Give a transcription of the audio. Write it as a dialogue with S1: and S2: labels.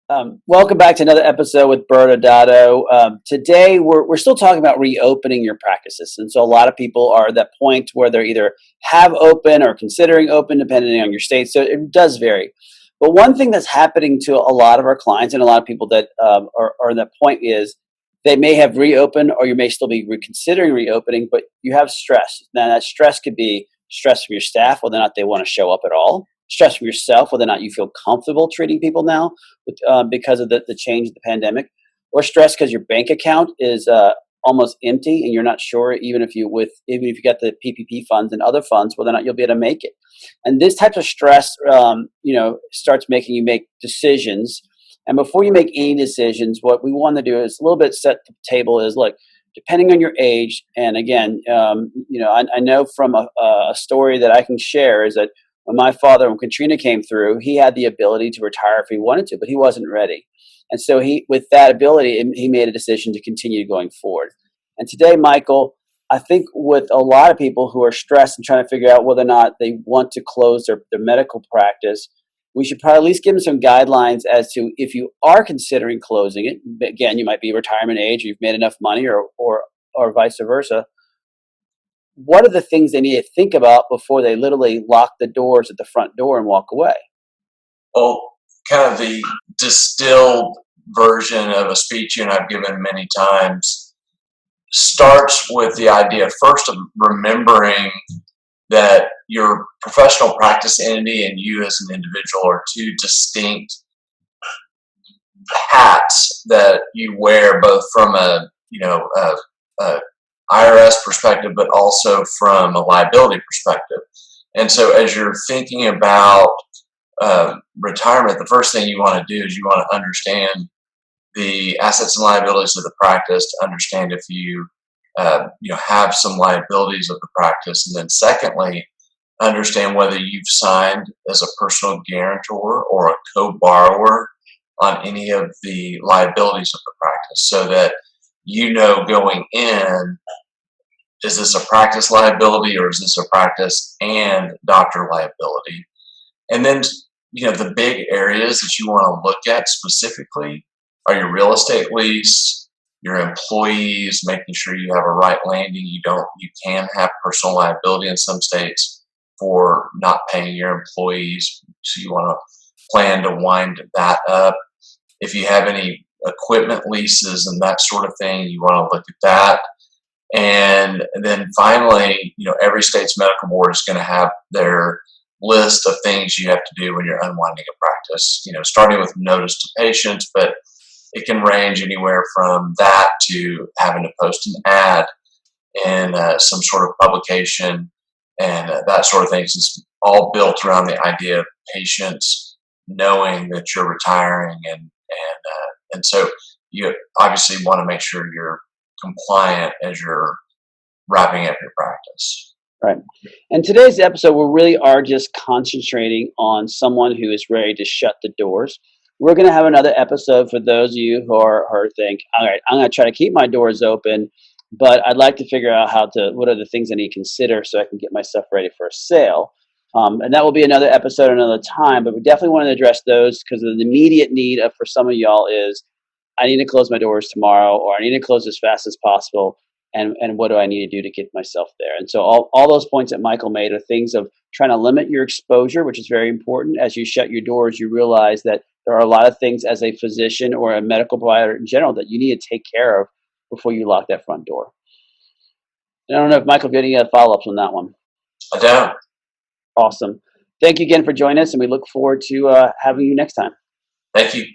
S1: Welcome back to another episode with ByrdAdatto. Today, we're still talking about reopening your practices. And so a lot of people are at that point where they're either have open or considering open, depending on your state. So it does vary. But one thing that's happening to a lot of our clients and a lot of people that are at that point is they may have reopened or you may still be reconsidering reopening, but you have stress. Now, that stress could be stress from your staff, whether or not they want to show up at all, stress from yourself, whether or not you feel comfortable treating people now because of the change of the pandemic, or stress because your bank account is almost empty and you're not sure, even if you got the PPP funds and other funds, whether or not you'll be able to make it. And this type of stress, starts making you make decisions. And before you make any decisions, what we want to do is a little bit set the table is like, depending on your age, and again, I know from a story that I can share is that when my father, when Katrina came through, he had the ability to retire if he wanted to, but he wasn't ready. And so with that ability, he made a decision to continue going forward. And today, Michael, I think with a lot of people who are stressed and trying to figure out whether or not they want to close their medical practice, we should probably at least give them some guidelines as to if you are considering closing it. Again, you might be retirement age, or you've made enough money, or vice versa. What are the things they need to think about before they literally lock the doors at the front door and walk away?
S2: Well, kind of the distilled version of a speech you and I've given many times starts with the idea first of remembering that your professional practice entity and you as an individual are two distinct hats that you wear, both from a IRS perspective, but also from a liability perspective. And so as you're thinking about retirement, the first thing you want to do is you want to understand the assets and liabilities of the practice, to understand if you have some liabilities of the practice, and then secondly, understand whether you've signed as a personal guarantor or a co-borrower on any of the liabilities of the practice, so that you know going in, is this a practice liability or is this a practice and doctor liability? And then, the big areas that you want to look at specifically are your real estate lease, your employees, making sure you have a right landing. You can have personal liability in some states for not paying your employees. So you want to plan to wind that up. If you have any equipment leases and that sort of thing, you want to look at that. And then finally, every state's medical board is going to have their list of things you have to do when you're unwinding a practice, starting with notice to patients, but it can range anywhere from that to having to post an ad in some sort of publication and that sort of thing. It's all built around the idea of patients knowing that you're retiring, and so you obviously want to make sure you're compliant as you're wrapping up your practice.
S1: Right. And today's episode, we really are just concentrating on someone who is ready to shut the doors. We're going to have another episode for those of you who are think, all right, I'm going to try to keep my doors open, but I'd like to figure out what are the things I need to consider so I can get myself ready for a sale. And that will be another episode another time, but we definitely want to address those because the immediate need for some of y'all is, I need to close my doors tomorrow, or I need to close as fast as possible. And what do I need to do to get myself there? And so all those points that Michael made are things of trying to limit your exposure, which is very important. As you shut your doors, you realize that there are a lot of things as a physician or a medical provider in general that you need to take care of before you lock that front door. And I don't know if Michael, got any follow-ups on that one.
S2: I don't.
S1: Awesome. Thank you again for joining us, and we look forward to having you next time.
S2: Thank you.